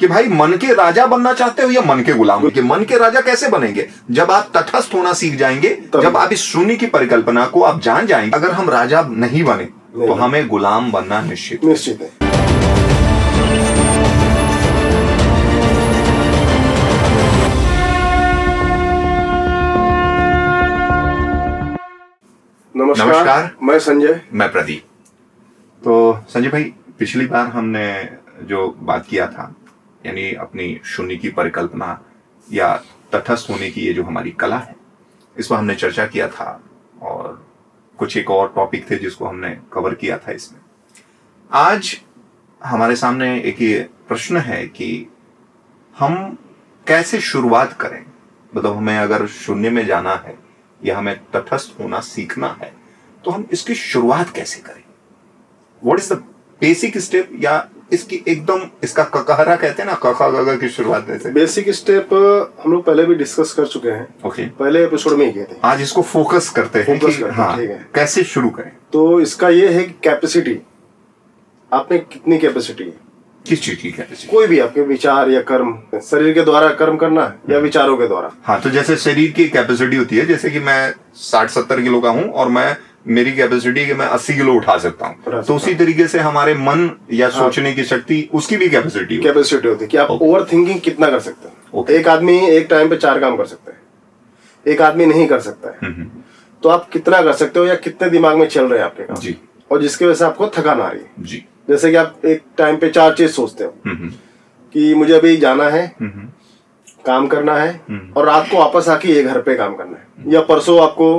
कि भाई मन के राजा बनना चाहते हो या मन के गुलाम। कि मन के राजा कैसे बनेंगे? जब आप तटस्थ होना सीख जाएंगे, जब आप इस शून्य की परिकल्पना को आप जान जाएंगे। अगर हम राजा नहीं बने तो हमें गुलाम बनना निश्चित है। नमस्कार, मैं संजय, मैं प्रदीप। तो संजय भाई, पिछली बार हमने जो बात किया था, यानी अपनी शून्य की परिकल्पना या तटस्थ होने की ये जो हमारी कला है, इस पर हमने चर्चा किया था और कुछ एक और टॉपिक थे जिसको हमने कवर किया था इसमें। आज हमारे सामने एक ये प्रश्न है कि हम कैसे शुरुआत करें। मतलब हमें अगर शून्य में जाना है या हमें तटस्थ होना सीखना है तो हम इसकी शुरुआत कैसे करें? What is the basic step, या इसकी एकदम इसका ककहरा कहते हैं ना, कखा गगा की शुरुआत कैसे? बेसिक स्टेप हम लोग पहले भी डिस्कस कर चुके हैं। ओके, पहले एपिसोड में ही किए थे। आज इसको फोकस करते हैं कि हाँ, ठीक है, कैसे शुरू करें। तो इसका ये है कि कैपेसिटी, आप में कितनी कैपेसिटी है, किस चीज की कैपेसिटी? कोई भी आपके विचार या कर्म, शरीर के द्वारा कर्म करना है या विचारों के द्वारा। हाँ, तो जैसे शरीर की कैपेसिटी होती है, जैसे कि मैं 60-70 किलो का हूँ और मेरी कैपेसिटी है कि मैं 80 किलो उठा सकता हूँ, तो उसी तरीके से हमारे मन या सोचने की शक्ति, उसकी भी कैपेसिटी होती है कि आप ओवर थिंकिंग कितना कर सकते हैं। एक आदमी एक टाइम पे 4 काम कर सकता है, एक आदमी नहीं कर सकता है। तो आप कितना कर सकते हो या कितने दिमाग में चल रहे हैं आपके काम, और जिसकी वजह से आपको थकान आ रही है जी। जैसे कि आप एक टाइम पे 4 चीज सोचते हो कि मुझे अभी जाना है, काम करना है, और रात को वापस आके ये घर पे काम करना है, या परसों आपको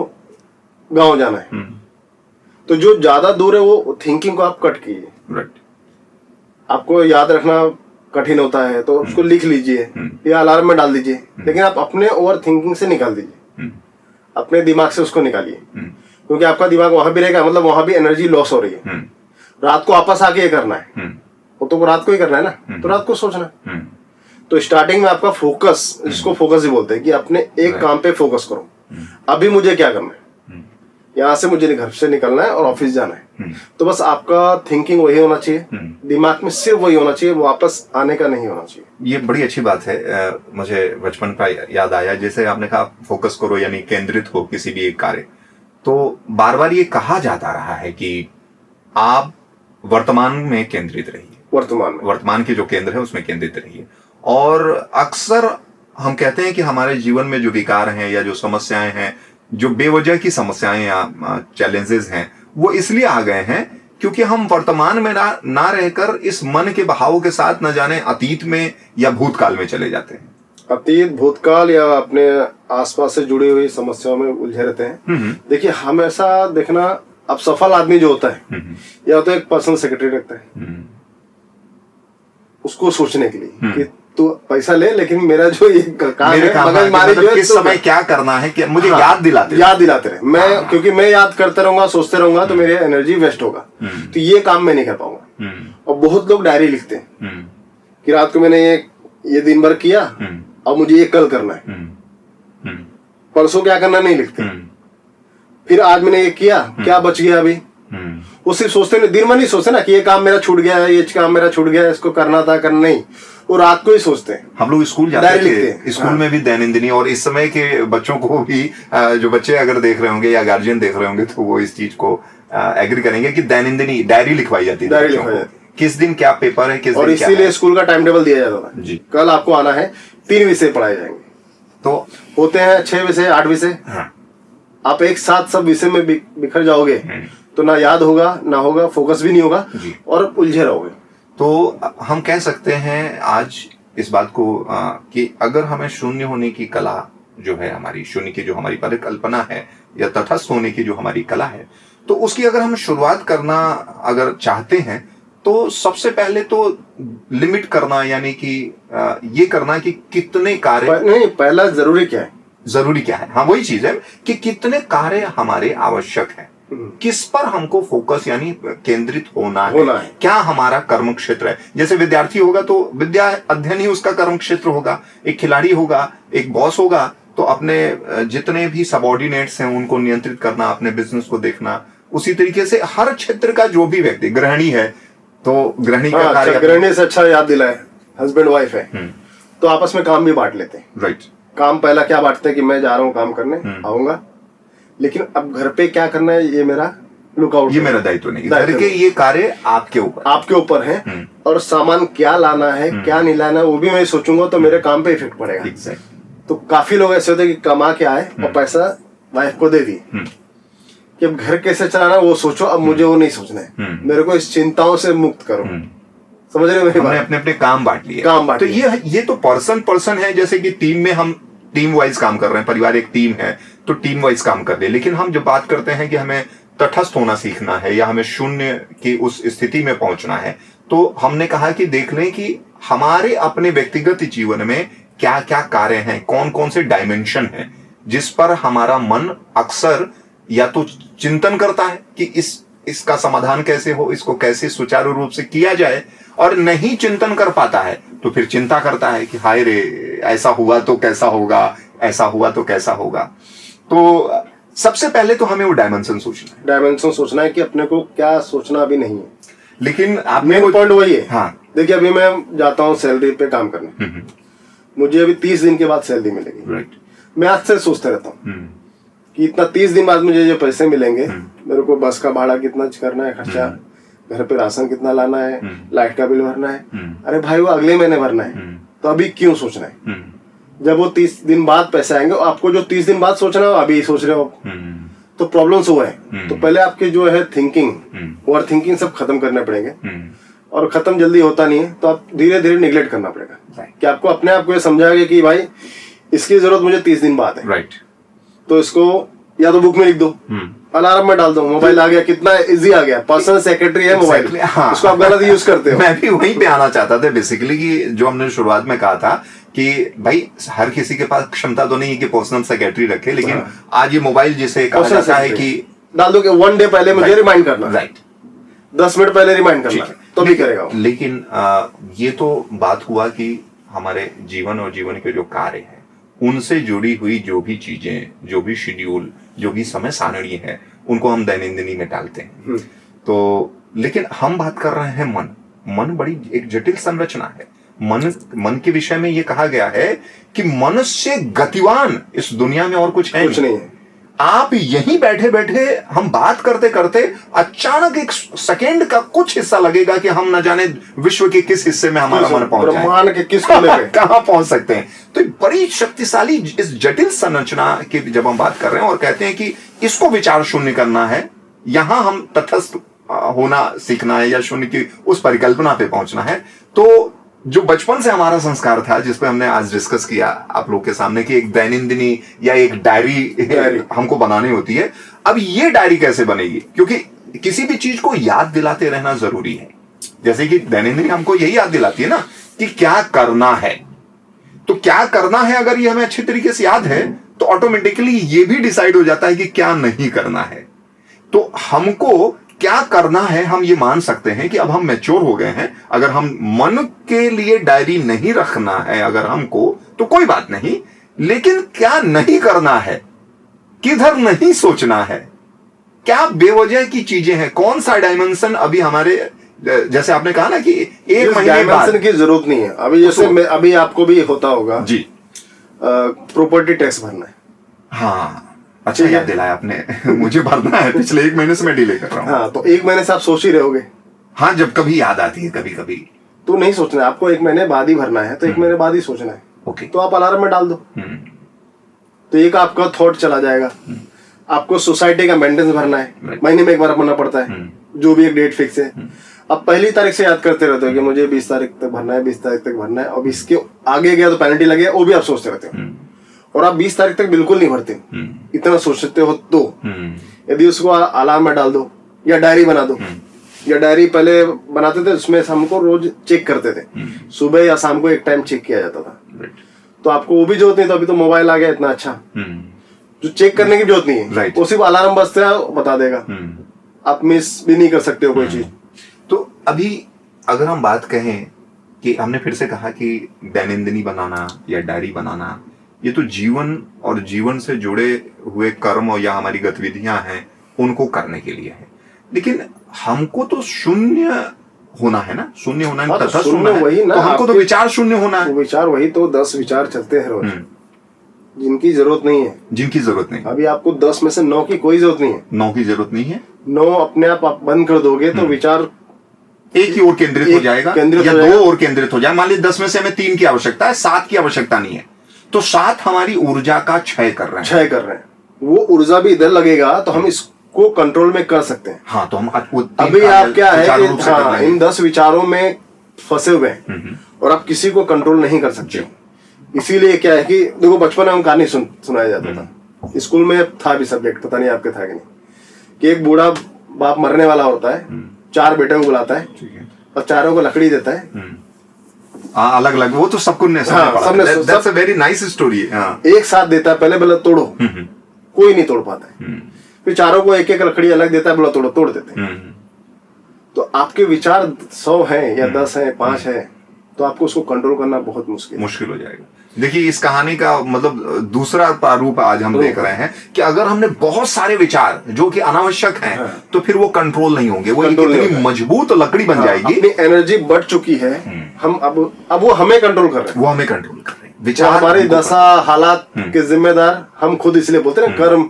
गांव जाना है। तो जो ज्यादा दूर है वो थिंकिंग को आप कट कीजिए। आपको याद रखना कठिन होता है तो उसको लिख लीजिए या अलार्म में डाल दीजिए, लेकिन आप अपने ओवर थिंकिंग से निकाल दीजिए, अपने दिमाग से उसको निकालिए, क्योंकि आपका दिमाग वहां भी रहेगा, मतलब वहां भी एनर्जी लॉस हो रही है। रात को वापस आके ये करना है, वो तो रात को ही करना है ना, तो रात को सोचना। तो स्टार्टिंग में आपका फोकस, जिसको फोकस ही बोलते हैं, कि अपने एक काम पे फोकस करो। अभी मुझे क्या करना है, यहाँ से मुझे घर से निकलना है और ऑफिस जाना है, तो बस आपका थिंकिंग वही होना चाहिए, दिमाग में सिर्फ वही होना चाहिए, वापस आने का नहीं होना चाहिए। ये बड़ी अच्छी बात है। मुझे बचपन का याद आया, जैसे आपने कहा फोकस करो, यानी केंद्रित हो किसी भी एक कार्य। तो बार बार ये कहा जाता रहा है कि आप वर्तमान में केंद्रित रहिए, वर्तमान के जो केंद्र है उसमें केंद्रित रहिए। और अक्सर हम कहते हैं कि हमारे जीवन में जो विकार हैं या जो समस्याएं हैं, जो बेवजह की समस्याएं या चैलेंजेस हैं, वो इसलिए आ गए हैं क्योंकि हम वर्तमान में ना रहकर इस मन के बहाव के साथ न जाने अतीत में या भूतकाल में चले जाते हैं। अतीत, भूतकाल या अपने आसपास से जुड़ी हुई समस्याओं में उलझे रहते हैं। देखिए, हमेशा देखना, अब सफल आदमी जो होता है या तो एक पर्सनल सेक्रेटरी रखता है उसको सोचने के लिए कि तू पैसा ले, लेकिन मेरा जो ये काम है, मगजमारी जो है, किस समय क्या करना है, कि मुझे याद दिलाते रहे। मैं क्योंकि मैं याद करते रहूंगा, सोचते रहूंगा, तो मेरी एनर्जी वेस्ट होगा, तो ये काम मैं नहीं कर पाऊंगा। और बहुत लोग डायरी लिखते हैं कि रात को मैंने ये दिन भर किया, अब मुझे ये कल करना है, परसों क्या करना नहीं लिखते। फिर आज मैंने ये किया, क्या बच गया अभी, वो सिर्फ सोचते नहीं, दिन में नहीं सोचते ना कि ये काम मेरा छूट गया है, ये काम मेरा छूट गया है, इसको करना था, करना नहीं, वो रात को ही सोचते हैं। हम लोग स्कूल जाते थे, स्कूल में भी दैनंदिनी, और इस समय के बच्चों को भी, जो बच्चे अगर देख रहे होंगे या गार्जियन देख रहे होंगे, तो वो इस चीज को एग्री करेंगे कि दैनंदिनी डायरी लिखवाई जाती है, किस दिन क्या पेपर है, किस दिन, और इसीलिए स्कूल का टाइम टेबल दिया जाता था जी। कल आपको आना है, 3 विषय पढ़ाए जाएंगे, तो होते हैं 6 विषय, 8 विषय। आप एक साथ सब विषय में बिखर जाओगे तो ना याद होगा, ना होगा, फोकस भी नहीं होगा और उलझे रहोगे। तो हम कह सकते हैं आज इस बात को कि अगर हमें शून्य होने की कला जो है, हमारी शून्य की जो हमारी परिकल्पना है या तटस्थ होने की जो हमारी कला है, तो उसकी अगर हम शुरुआत करना अगर चाहते हैं, तो सबसे पहले तो लिमिट करना, यानी कि ये करना कि कितने कार्य, नहीं, पहला जरूरी क्या है, हाँ वही चीज है कि कितने कार्य हमारे आवश्यक है, किस पर हमको फोकस यानी केंद्रित होना है, क्या हमारा कर्म क्षेत्र है। जैसे विद्यार्थी होगा तो विद्या अध्ययन ही उसका कर्म क्षेत्र होगा, एक खिलाड़ी होगा, एक बॉस होगा तो अपने जितने भी सबऑर्डिनेट्स हैं उनको नियंत्रित करना, अपने बिजनेस को देखना। उसी तरीके से हर क्षेत्र का जो भी व्यक्ति, गृहिणी है तो गृहिणी का कार्य, गृहिणी से अच्छा याद दिलाए, हस्बैंड वाइफ है, तो आपस में काम भी बांट लेते हैं। राइट। काम पहला क्या बांटते हैं कि मैं जा रहा हूँ काम करने, आऊंगा, लेकिन अब घर पे क्या करना है ये मेरा लुकआउट, ये मेरा दायित्व नहीं, घर के ये कार्य आपके ऊपर है। और सामान क्या लाना है क्या नहीं लाना है वो भी मैं सोचूंगा, तो मेरे काम पे इफेक्ट पड़ेगा। Exactly. तो काफी लोग ऐसे होते हैं कि कमा के आए और पैसा वाइफ को दे दी, कि अब घर कैसे चलाना वो सोचो, अब मुझे वो नहीं सोचना है, मेरे को इस चिंताओं से मुक्त करो। समझ रहे हो मेरी बात? अपने अपने काम बांट लिए, तो लिए। ये तो पर्सन है, जैसे कि टीम में हम टीम वाइज काम कर रहे हैं, परिवार एक टीम है तो टीम वाइज काम कर रहे हैं। लेकिन हम जब बात करते हैं कि हमें तटस्थ होना सीखना है या हमें शून्य की उस स्थिति में पहुंचना है, तो हमने कहा कि देख लें कि हमारे अपने व्यक्तिगत जीवन में क्या क्या कार्य हैं, कौन कौन से डायमेंशन हैं जिस पर हमारा मन अक्सर या तो चिंतन करता है कि इसका समाधान कैसे हो, इसको कैसे सुचारू रूप से किया जाए, और नहीं चिंतन कर पाता है तो फिर चिंता करता है कि हाय रे, ऐसा हुआ तो कैसा होगा, ऐसा हुआ तो कैसा होगा। तो सबसे पहले तो हमें वो डायमेंशन सोचना है कि अपने को क्या सोचना अभी नहीं है। लेकिन आपने पॉइंट वही है। हाँ, देखिए अभी मैं जाता हूँ सैलरी पे काम करने, मुझे अभी 30 दिन के बाद सैलरी मिलेगी। राइट। मैं आज से सोचते रहता हूँ कि इतना 30 दिन बाद मुझे जो पैसे मिलेंगे, मेरे को बस का भाड़ा कितना करना है खर्चा, घर पे राशन कितना लाना है, लाइट का बिल भरना है। अरे भाई वो अगले महीने भरना है, तो अभी क्यों सोचना है? जब वो 30 दिन बाद पैसे आएंगे, आपको जो 30 दिन बाद सोचना है अभी सोच रहे हो, तो प्रॉब्लम्स हुआ है। तो पहले आपके जो है थिंकिंग, ओवर थिंकिंग सब खत्म करने पड़ेंगे, और खत्म जल्दी होता नहीं है, तो आप धीरे धीरे निगलेक्ट करना पड़ेगा कि आपको अपने आप को ये समझाएगा कि भाई इसकी जरूरत मुझे 30 दिन बाद है। राइट। तो इसको या तो बुक में लिख दो, अलार्म में डाल दो, मोबाइल आ गया, कितना इजी आ गया, पर्सनल सेक्रेटरी है मोबाइल। हाँ। उसको आप गलत यूज करते हो। मैं भी वहीं पे आना चाहता था बेसिकली, कि जो हमने शुरुआत में कहा था कि भाई हर किसी के पास क्षमता तो नहीं है कि पर्सनल सेक्रेटरी रखे, लेकिन आज ये मोबाइल जिसे कहा जाता है कि डाल दो कि 1 डे पहले मुझे रिमाइंड करना। राइट। 10 मिनट पहले रिमाइंड करना, तो भी करेगा। लेकिन ये तो बात हुआ कि हमारे जीवन और जीवन के जो कार्य है उनसे जुड़ी हुई जो भी चीजें, जो भी शेड्यूल, जो भी समय सारणी है, उनको हम दैनंदिनी में डालते हैं। तो लेकिन हम बात कर रहे हैं मन बड़ी एक जटिल संरचना है। मन के विषय में ये कहा गया है कि मनुष्य गतिवान इस दुनिया में और कुछ नहीं है। आप यहीं बैठे बैठे हम बात करते करते अचानक एक सेकेंड का कुछ हिस्सा लगेगा कि हम न जाने विश्व के किस हिस्से में हमारा मन पहुंच जाए, ब्रह्मांड के किस कोने पे कहां पहुंच सकते हैं। तो बड़ी शक्तिशाली इस जटिल संरचना की जब हम बात कर रहे हैं और कहते हैं कि इसको विचार शून्य करना है, यहां हम तटस्थ होना सीखना है या शून्य की उस परिकल्पना पे पहुंचना है, तो जो बचपन से हमारा संस्कार था जिसपे हमने आज डिस्कस किया आप लोग के सामने कि एक दैनंदिनी या एक डायरी हमको बनानी होती है। अब ये डायरी कैसे बनेगी, क्योंकि किसी भी चीज को याद दिलाते रहना जरूरी है। जैसे कि दैनंदिनी हमको यही याद दिलाती है ना कि क्या करना है, तो क्या करना है अगर ये हमें अच्छी तरीके से याद है तो ऑटोमेटिकली ये भी डिसाइड हो जाता है कि क्या नहीं करना है। तो हमको क्या करना है हम ये मान सकते हैं कि अब हम मैच्योर हो गए हैं। अगर हम मन के लिए डायरी नहीं रखना है अगर हमको, तो कोई बात नहीं, लेकिन क्या नहीं करना है, किधर नहीं सोचना है, क्या बेवजह की चीजें हैं, कौन सा डायमेंशन अभी हमारे, जैसे आपने कहा ना कि एक महीने बाद की जरूरत नहीं है। अभी जैसे अभी आपको भी होता होगा जी, प्रॉपर्टी टैक्स भरना है। हाँ, अच्छा याद दिलाया आपने मुझे भरना है, पिछले 1 महीने से मैं डिले कर रहा हूँ। हाँ, तो 1 महीने से आप सोच ही रहोगे। हाँ, जब कभी याद आती है कभी कभी तो नहीं सोचना है आपको, 1 महीने बाद ही भरना है, तो 1 महीने बाद ही सोचना है। ओके। तो आप अलार्म में डाल दो, तो एक आपका थॉट चला जाएगा। आपको सोसाइटी का मेंटेनेंस भरना है, महीने में 1 बार भरना पड़ता है, जो भी एक डेट फिक्स है। अब पहली तारीख से याद करते रहते हो कि मुझे 20 तारीख तक भरना है, 20 तारीख तक भरना है। अब इसके आगे गया तो पेनल्टी लगे, वो भी आप सोचते रहते हो। और आप 20 तारीख तक बिल्कुल नहीं भरते, इतना सोचते हो। तो यदि उसको अलार्म में डाल दो या डायरी बना दो, या डायरी पहले बनाते थे उसमें हमको रोज चेक करते थे, सुबह या शाम को एक टाइम चेक किया जाता था। तो आपको वो भी जरूरत नहीं, तो अभी तो मोबाइल आ गया इतना अच्छा, जो चेक करने की जरूरत नहीं है, वो सिर्फ अलार्म बजते है बता देगा, आप मिस भी नहीं कर सकते हो कोई चीज। तो अभी अगर हम बात कहें कि हमने फिर से कहा कि दैनंदिनी बनाना या डायरी बनाना, ये तो जीवन और जीवन से जुड़े हुए कर्म या हमारी गतिविधियां हैं उनको करने के लिए है। लेकिन हमको तो शून्य होना है ना, शून्य होना है, हाँ, तो तटस्थ शून्य होना है, वही ना, तो हमको तो विचार शून्य होना है। विचार वही तो 10 विचार चलते हैं रोज, जिनकी जरूरत नहीं है, जिनकी जरूरत नहीं। अभी आपको 10 में से 9 की कोई जरूरत नहीं है, 9 की जरूरत नहीं है। 9 अपने आप बंद कर दोगे तो विचार एक ही ओर केंद्रित हो जाएगा, या 2 ओर केंद्रित हो जाए। मान लीजिए 10 में से हमें 3 की आवश्यकता है, 7 की आवश्यकता नहीं है, तो 7 हमारी ऊर्जा का क्षय कर रहे हैं। वो ऊर्जा भी इधर लगेगा तो हम इसको कंट्रोल में कर सकते हैं। हाँ, तो हम अभी आप क्या है कि हाँ, इन 10 विचारों में फंसे हुए हैं और आप किसी को कंट्रोल नहीं कर सकते। इसीलिए क्या है कि देखो, बचपन में हम कहानी सुनाया जाता था, स्कूल में था भी सब्जेक्ट, पता नहीं आपके था कि नहीं, कि एक बूढ़ा बाप मरने वाला होता है, 4 बेटे को बुलाता है और चारों को लकड़ी देता है। अलग अलग, वो तो सबको सबने वेरी नाइस स्टोरी है। एक साथ देता है, पहले तोड़ो, कोई नहीं तोड़ पाता है, फिर चारों को एक एक लकड़ी अलग देता है, बोला तोड़ो, तोड़ देते हैं। तो आपके विचार 100 हैं या 10 हैं, 5 है, तो आपको उसको कंट्रोल करना बहुत मुश्किल हो जाएगा। देखिए, इस कहानी का मतलब दूसरा प्रारूप आज हम देख रहे हैं कि अगर हमने बहुत सारे विचार जो कि अनावश्यक हैं, तो फिर वो कंट्रोल नहीं होंगे, वो इतनी मजबूत लकड़ी बन जाएगी। अपनी एनर्जी बढ़ चुकी है, हम अब वो हमें कंट्रोल कर रहे हैं, वो हमें कंट्रोल कर रहे हैं। विचार हमारी दशा हालात के जिम्मेदार हम खुद, इसलिए बोलते हैं कर्म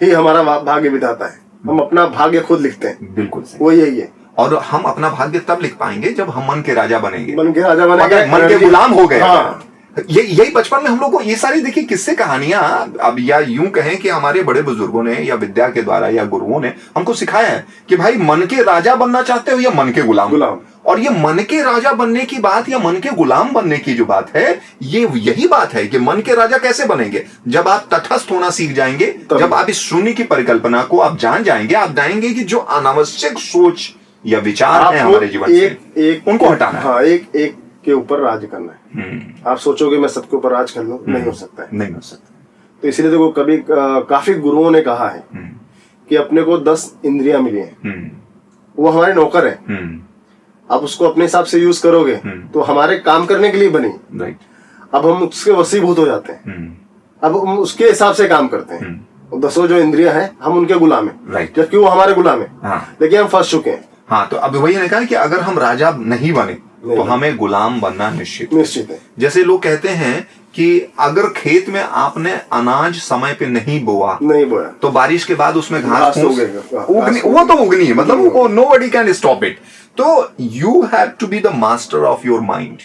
ही हमारा भाग्य विधाता है, हम अपना भाग्य खुद लिखते हैं। बिल्कुल वो यही है। और हम अपना भाग्य तब लिख पाएंगे जब हम मन के राजा बनेंगे, मन के गुलाम हो गए। यही बचपन में हम लोग को ये सारी देखिए किस्से कहानियां, अब या यूं कहें कि हमारे बड़े बुजुर्गों ने या विद्या के द्वारा या गुरुओं ने हमको सिखाया है कि भाई मन के राजा बनना चाहते हो या मन के गुलाम। और ये मन के राजा बनने की बात या मन के गुलाम बनने की जो बात है, ये यही बात है कि मन के राजा कैसे बनेंगे, जब आप तटस्थ होना सीख जाएंगे, जब आप इस शून्य की परिकल्पना को आप जान जाएंगे, आप जानेंगे कि जो अनावश्यक सोच या विचार है हमारे जीवन से, उनको हटाना है। हाँ, एक के ऊपर राज करना है। आप सोचोगे मैं सबके ऊपर राज कर लूं, नहीं हो सकता है, नहीं हो सकता। तो इसलिए देखो, कभी काफी गुरुओं ने कहा है कि अपने को 10 इंद्रियां मिली हैं, वो हमारे नौकर है, आप उसको अपने हिसाब से यूज करोगे तो हमारे काम करने के लिए बनी। अब हम उसके वशीभूत हो जाते हैं, अब हम उसके हिसाब से काम करते हैं। 10 जो इंद्रियां हैं, हम उनके गुलाम हैं, जबकि वो हमारे गुलाम है, लेकिन हम फंस चुके हैं। हाँ, तो अब वही ने कहा कि अगर हम राजा नहीं बने तो हमें गुलाम बनना निश्चित है। जैसे लोग कहते हैं कि अगर खेत में आपने अनाज समय पे नहीं बोया तो बारिश के बाद उसमें घास उगनी, वो तो उगनी है, मतलब वो नोबडी कैन स्टॉप इट। तो you have to be the master of your mind,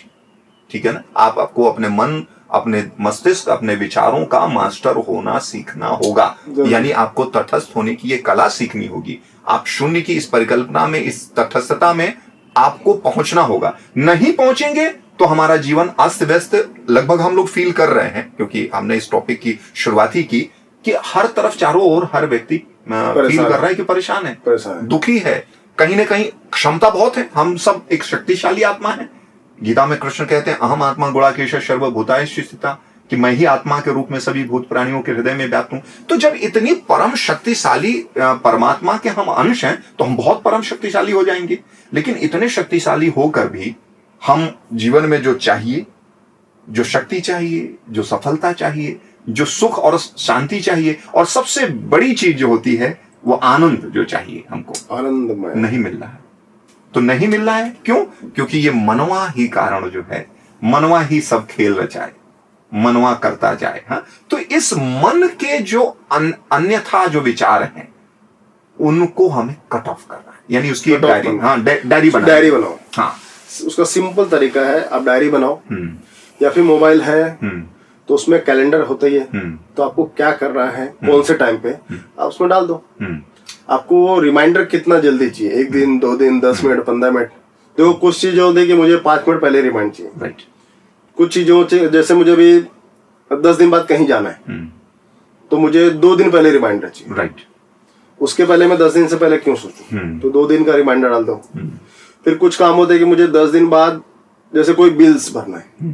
ठीक है ना। आपको अपने मन, अपने मस्तिष्क, अपने विचारों का मास्टर होना सीखना होगा, यानी आपको तटस्थ होने की ये कला सीखनी होगी। आप शून्य की इस परिकल्पना में, इस तटस्थता में आपको पहुंचना होगा। नहीं पहुंचेंगे तो हमारा जीवन अस्त व्यस्त लगभग हम लोग फील कर रहे हैं, क्योंकि हमने इस टॉपिक की शुरुआत ही की कि हर तरफ चारों ओर हर व्यक्ति फील कर रहा है कि परेशान है, दुखी है, कहीं ना कहीं क्षमता बहुत है, हम सब एक शक्तिशाली आत्मा है। गीता में कृष्ण कहते हैं अहम आत्मा गुणाकेश सर्वभूताय स्थिता, कि मैं ही आत्मा के रूप में सभी भूत प्राणियों के हृदय में व्याप्त हूं। तो जब इतनी परम शक्तिशाली परमात्मा के हम अंश हैं तो हम बहुत परम शक्तिशाली हो जाएंगे। लेकिन इतने शक्तिशाली होकर भी हम जीवन में जो चाहिए, जो शक्ति चाहिए, जो सफलता चाहिए, जो सुख और शांति चाहिए, और सबसे बड़ी चीज जो होती है वो आनंद जो चाहिए, हमको आनंद नहीं मिल रहा है। तो नहीं मिल रहा है क्यों? क्योंकि ये मनवा ही कारण जो है, मनवा ही सब खेल रचाए, मनवा करता जाए। हाँ, तो इस मन के जो अन्यथा जो विचार हैं उनको हमें कट ऑफ करना है, यानी उसकी एक डायरी, हाँ, डायरी बनाओ। हाँ, उसका सिंपल तरीका है, आप डायरी बनाओ, या फिर मोबाइल है तो उसमें कैलेंडर होता ही है, तो आपको क्या कर रहा है, कौन से टाइम पे, आप उसमें डाल दो। आपको रिमाइंडर कितना जल्दी चाहिए, 1 दिन, 2 दिन, 10 मिनट, 15 मिनट। देखो, कुछ चीजें होती है कि मुझे 5 मिनट पहले रिमाइंड चाहिए, राइट। कुछ चीजों जैसे मुझे भी 10 दिन बाद कहीं जाना है तो मुझे 2 दिन पहले रिमाइंडर चाहिए, राइट। उसके पहले मैं 10 दिन से पहले क्यों सोचूं, तो 2 दिन का रिमाइंडर डाल दो। फिर कुछ काम होते हैं कि मुझे 10 दिन बाद, जैसे कोई बिल्स भरना है,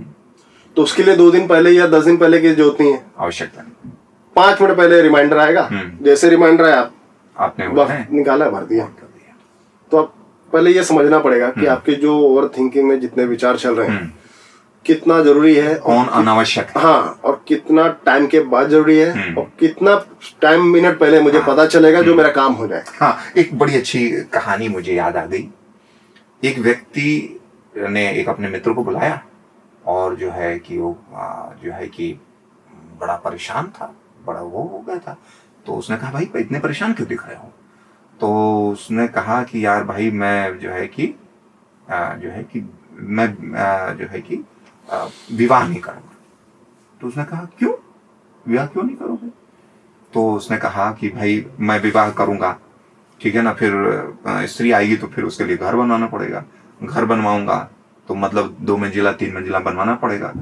तो उसके लिए 2 दिन पहले या 10 दिन पहले की जरूरत नहीं है, आवश्यकता नहीं। 5 मिनट पहले रिमाइंडर आएगा, जैसे रिमाइंडर आया आपने निकाला, भर दिया। तो आप पहले ये समझना पड़ेगा कि आपके जो ओवर थिंकिंग में जितने विचार चल रहे हैं कितना जरूरी है, कौन अनावश्यक है, हाँ, और कितना टाइम के बाद जरूरी है, और कितना टाइम मिनट पहले मुझे पता चलेगा जो मेरा काम हो जाए। हाँ, एक बड़ी अच्छी कहानी मुझे याद आ गई। एक व्यक्ति ने एक अपने मित्र को बुलाया और जो है कि वो जो है कि बड़ा परेशान था, बड़ा वो हो गया था। तो उसने कहा भाई इतने परेशान क्यों दिख रहे हो? तो उसने कहा कि यार भाई मैं जो है कि मैं जो है कि विवाह नहीं करूँगा। तो उसने कहा क्यों, विवाह क्यों नहीं करोगे? तो उसने कहा कि भाई मैं विवाह करूँगा, ठीक है ना, फिर स्त्री आएगी तो फिर उसके लिए घर बनवाना पड़ेगा, घर बनवाऊंगा तो मतलब 2 मंजिला 3 मंजिला बनवाना पड़ेगा।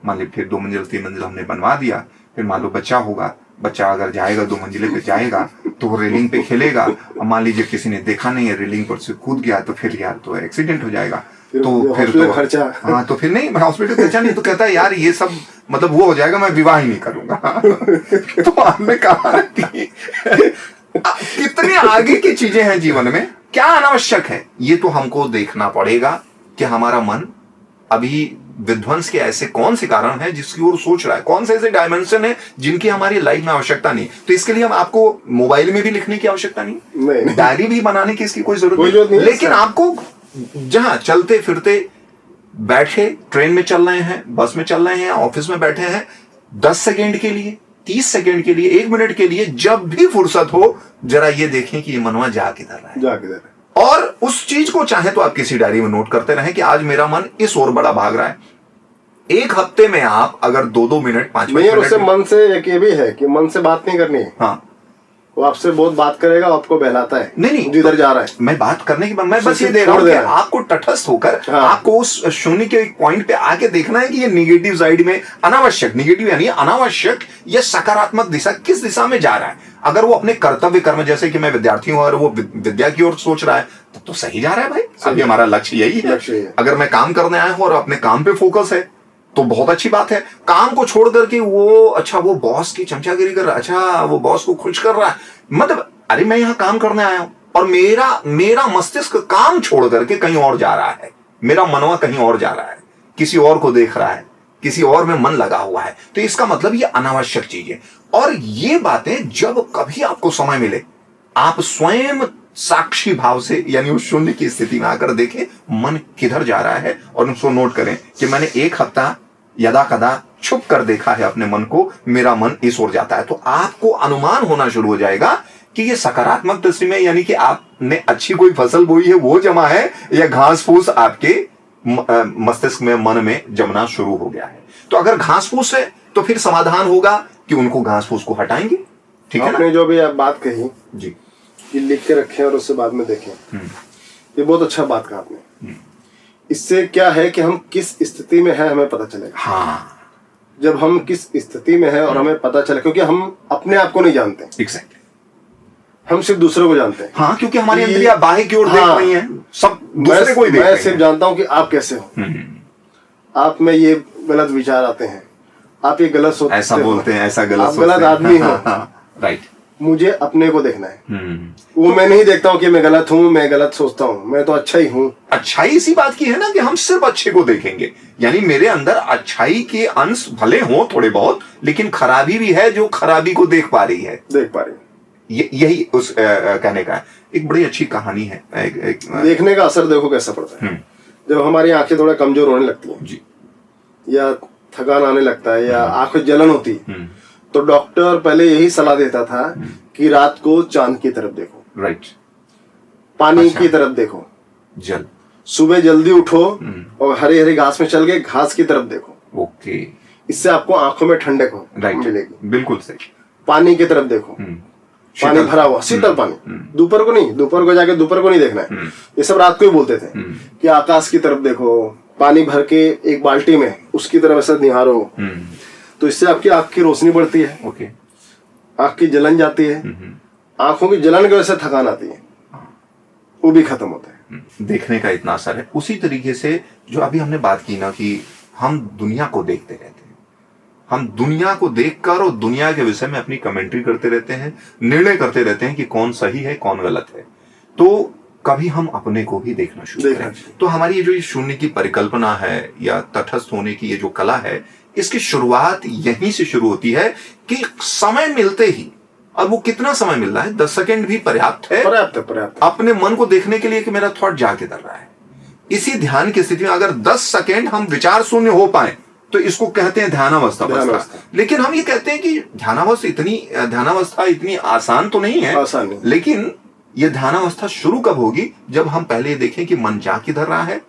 मान ली फिर 2 मंजिला 3 मंजिला हमने बनवा दिया, फिर मान लो बच्चा होगा, बच्चा अगर जाएगा 2 मंजिले पे जाएगा तो वो रेलिंग पे खेलेगा, और मान लीजिए किसी ने देखा नहीं है, रेलिंग पर से कूद गया तो फिर यार तो एक्सीडेंट हो जाएगा। तो फिर तो खर्चा, हाँ तो फिर नहीं, हॉस्पिटल खर्चा नहीं, तो कहता है यार ये सब मतलब वो हो जाएगा, मैं विवाह ही नहीं करूंगा। तो हमने कहा कि कितने आगे की चीजें हैं जीवन में, क्या अनावश्यक है ये तो हमको देखना पड़ेगा कि हमारा मन अभी विध्वंस के ऐसे कौन से कारण है जिसकी ओर सोच रहा है, कौन से ऐसे डायमेंशन है जिनकी हमारी लाइफ में आवश्यकता नहीं। तो इसके लिए हम आपको मोबाइल में भी लिखने की आवश्यकता नहीं, डायरी भी बनाने की इसकी कोई जरूरत नहीं, लेकिन आपको जहां चलते फिरते बैठे, ट्रेन में चल रहे हैं, बस में चल रहे हैं, ऑफिस में बैठे हैं, 10 सेकेंड के लिए, 30 सेकेंड के लिए, 1 मिनट के लिए, जब भी फुर्सत हो जरा ये देखें कि ये मनवा जा किधर रहा है, और उस चीज को चाहे तो आप किसी डायरी में नोट करते रहें कि आज मेरा मन इस ओर बड़ा भाग रहा है। एक हफ्ते में आप अगर 2-2 मिनट 5 मिनट, उससे मन से एक ये भी है कि मन से बात नहीं करनी है। हाँ, वो आपसे बहुत बात करेगा, आपको बहलाता है, नहीं जिधर जा रहा है। मैं बात करने की मैं बस ये दे रहा हूँ कि आपको तटस्थ होकर आपको उस शून्य के एक पॉइंट पे आके देखना है कि ये निगेटिव साइड में अनावश्यक, निगेटिव यानी अनावश्यक, ये सकारात्मक दिशा किस दिशा में जा रहा है। अगर वो अपने कर्तव्य कर्म, जैसे कि मैं विद्यार्थी हूं और वो विद्या की ओर सोच रहा है तब तो सही जा रहा है भाई, अभी हमारा लक्ष्य यही है। अगर मैं काम करने आया हूं और अपने काम पे फोकस है तो बहुत अच्छी बात है। काम को छोड़ करके वो अच्छा वो बॉस की चमचागिरी कर रहा है, अच्छा वो बॉस को खुश कर रहा है, मतलब अरे मैं यहाँ काम करने आया हूं और मेरा मस्तिष्क काम छोड़ करके कहीं और जा रहा है, मेरा मनवा कहीं और जा रहा है, किसी और को देख रहा है, किसी और में मन लगा हुआ है, तो इसका मतलब ये अनावश्यक चीज है। और ये बातें जब कभी आपको समय मिले आप स्वयं साक्षी भाव से यानी उस शून्य की स्थिति में आकर देखें मन किधर जा रहा है, और उसको नोट करें कि मैंने 1 हफ्ता यदा कदा छुप कर देखा है अपने मन को, मेरा मन इस ओर जाता है। तो आपको अनुमान होना शुरू हो जाएगा कि ये सकारात्मक दृष्टि में यानी कि आपने अच्छी कोई फसल बोई है वो जमा है, या घास फूस आपके मस्तिष्क में, मन में जमना शुरू हो गया है। तो अगर घास फूस है तो फिर समाधान होगा कि उनको घास फूस को हटाएंगे। ठीक है, आपने जो भी आप बात कही जी, कि लिख के रखें और उससे बाद में देखें, ये बहुत अच्छा बात कहा आपने। इससे क्या है कि हम किस स्थिति में है हमें पता चलेगा। हाँ, जब हम किस स्थिति में है और हमें पता चले, क्योंकि हम अपने आप को नहीं जानते, एग्जैक्टली, हम सिर्फ दूसरों को जानते हैं। हाँ, क्योंकि हमारी इंद्रियां बाहर की ओर देख रही हैं, सब दूसरे को ही देख रही हैं। मैं सिर्फ जानता हूं कि आप कैसे हो, आप में ये गलत विचार आते हैं, आप ये गलत सोचते, ऐसा बोलते हैं, ऐसा गलत सोचते हैं, आप गलत आदमी हो। राइट, मुझे अपने को देखना है। वो मैं नहीं देखता हूँ कि मैं गलत हूँ, मैं गलत सोचता हूँ, मैं तो अच्छा ही हूँ। अच्छाई इसी बात की है ना कि हम सिर्फ अच्छे को देखेंगे, यानी मेरे अंदर अच्छाई के अंश भले हों थोड़े बहुत, लेकिन खराबी भी है जो खराबी को देख पा रही है, यही उस कहने का है। एक बड़ी अच्छी कहानी है, देखने का असर देखो कैसा पड़ता है। जब हमारी आंखें थोड़ा कमजोर होने लगती हैं जी, या थकान आने लगता है या आंखें जलन होती है, तो डॉक्टर पहले यही सलाह देता था कि रात को चांद की तरफ देखो, राइट, पानी की तरफ देखो, जल, सुबह जल्दी उठो और हरे हरे घास में चल के घास की तरफ देखो। ओके, इससे आपको आंखों में ठंडक मिलेगी। बिल्कुल सही। पानी की तरफ देखो, पानी भरा हुआ शीतल पानी, दोपहर को नहीं, दोपहर को जाके दोपहर को नहीं देखना है, ये सब रात को ही बोलते थे कि आकाश की तरफ देखो, पानी भर के एक बाल्टी में उसकी तरफ ऐसा निहारो, तो इससे आपकी आंख की रोशनी बढ़ती है, ओके, आंख की जलन जाती है, आंखों की जलन की वजह से थकान आती है, वो भी खत्म होता है। देखने का इतना असर है। उसी तरीके से जो अभी हमने बात की ना कि हम दुनिया को देखते रहते हैं, हम दुनिया को देखकर और दुनिया के विषय में अपनी कमेंट्री करते रहते हैं, निर्णय करते रहते हैं कि कौन सही है कौन गलत है। तो कभी हम अपने को भी देखना शुरू करें। तो हमारी ये जो ये शून्य की परिकल्पना है या तटस्थ होने की ये जो कला है, इसकी शुरुआत यहीं से शुरू होती है कि समय मिलते ही, और वो कितना समय मिल रहा है, 10 सेकंड भी पर्याप्त है, पर्याप्त। अपने मन को देखने के लिए कि मेरा थॉट जा किधर रहा है, इसी ध्यान की स्थिति में अगर 10 सेकेंड हम विचार शून्य हो पाए तो इसको कहते हैं ध्यानावस्था। लेकिन हम ये कहते हैं कि ध्यानावस्था इतनी आसान तो नहीं है। आसान नहीं। लेकिन ये ध्यानावस्था शुरू कब होगी? जब हम पहले देखें कि मन जा किधर रहा है,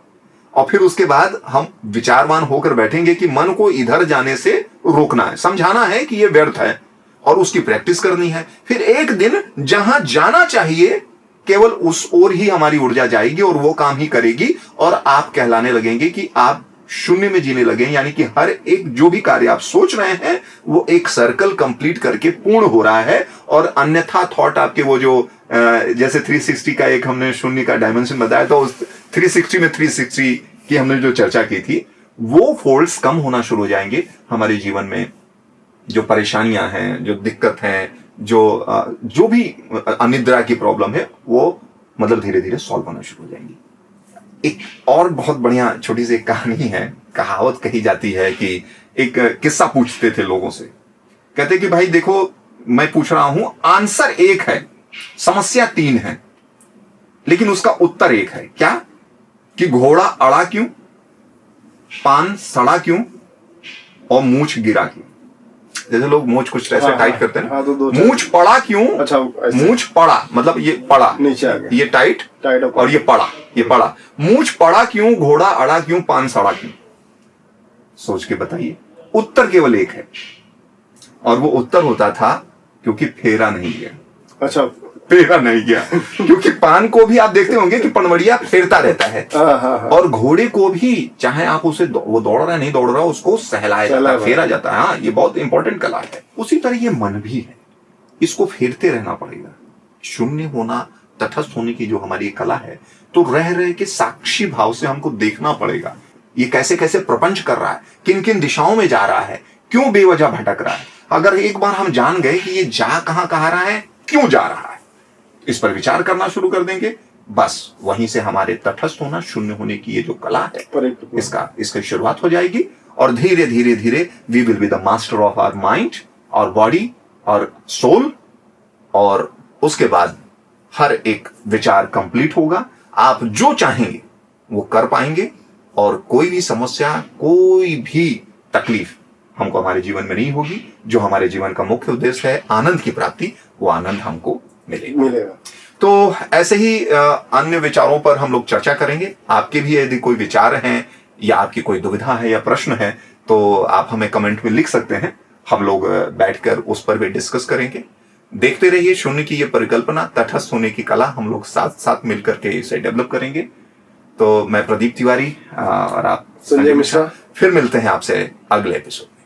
और फिर उसके बाद हम विचारवान होकर बैठेंगे कि मन को इधर जाने से रोकना है, समझाना है कि ये व्यर्थ है, और उसकी प्रैक्टिस करनी है। फिर एक दिन जहां जाना चाहिए केवल उस ओर ही हमारी ऊर्जा जाएगी और वो काम ही करेगी, और आप कहलाने लगेंगे कि आप शून्य में जीने लगे। यानी कि हर एक जो भी कार्य आप सोच रहे हैं वो एक सर्कल कंप्लीट करके पूर्ण हो रहा है, और अन्यथा थॉट आपके वो जो जैसे 360 का एक हमने शून्य का डायमेंशन बताया था, उस 360 में 360 की हमने जो चर्चा की थी, वो फोल्ड्स कम होना शुरू हो जाएंगे हमारे जीवन में। जो परेशानियां हैं, जो दिक्कत हैं, जो भी अनिद्रा की प्रॉब्लम है, वो मतलब धीरे धीरे सॉल्व होना शुरू हो जाएंगी। एक और बहुत बढ़िया छोटी सी कहानी है, कहावत कही जाती है कि एक किस्सा पूछते थे लोगों से, कहते कि भाई देखो मैं पूछ रहा हूं, आंसर एक है, समस्या 3 है, लेकिन उसका उत्तर एक है। क्या? कि घोड़ा अड़ा क्यों, पान सड़ा क्यों, और मूछ गिरा क्यों। जैसे लोग मूछ कुछ ऐसे टाइट करते हैं ना, मूछ पड़ा क्यों। अच्छा, मूछ पड़ा मतलब ये पड़ा नीचे आ गया, ये टाइट और ये पड़ा। मूछ पड़ा क्यों, घोड़ा अड़ा क्यों, पान सड़ा क्यों। सोच के बताइए। उत्तर केवल एक है, और वो उत्तर होता था क्योंकि फेरा नहीं गया। अच्छा, फेरा नहीं गया क्योंकि पान को भी आप देखते होंगे कि पनवड़िया फेरता रहता है, और घोड़े को भी चाहे आप उसे वो दौड़ रहा है नहीं दौड़ रहा, उसको सहलाया जाता है, फेरा जाता है। हाँ, ये बहुत इंपॉर्टेंट कला है। उसी तरह ये मन भी है, इसको फेरते रहना पड़ेगा। शून्य होना, तटस्थ होने की जो हमारी कला है, तो रह रहे के साक्षी भाव से हमको देखना पड़ेगा ये कैसे कैसे प्रपंच कर रहा है, किन किन दिशाओं में जा रहा है, क्यों बेवजह भटक रहा है। अगर एक बार हम जान गए कि ये जा कहां रहा है, क्यों जा रहा है, इस पर विचार करना शुरू कर देंगे, बस वहीं से हमारे तटस्थ होना, शून्य होने की ये जो कला है, इसकी शुरुआत हो जाएगी। और धीरे धीरे धीरे we will be the master of our mind और बॉडी और सोल, और उसके बाद हर एक विचार कंप्लीट होगा। आप जो चाहेंगे वो कर पाएंगे, और कोई भी समस्या, कोई भी तकलीफ हमको हमारे जीवन में नहीं होगी। जो हमारे जीवन का मुख्य उद्देश्य है आनंद की प्राप्ति, वो आनंद हमको मिलेगा। तो ऐसे ही अन्य विचारों पर हम लोग चर्चा करेंगे। आपके भी यदि कोई विचार हैं या आपकी कोई दुविधा है या प्रश्न है, तो आप हमें कमेंट में लिख सकते हैं। हम लोग बैठकर उस पर भी डिस्कस करेंगे। देखते रहिए शून्य की ये परिकल्पना, तटस्थ होने की कला, हम लोग साथ साथ मिलकर के इसे डेवलप करेंगे। तो मैं प्रदीप तिवारी और आप संजय मिश्रा, फिर मिलते हैं आपसे अगले एपिसोड।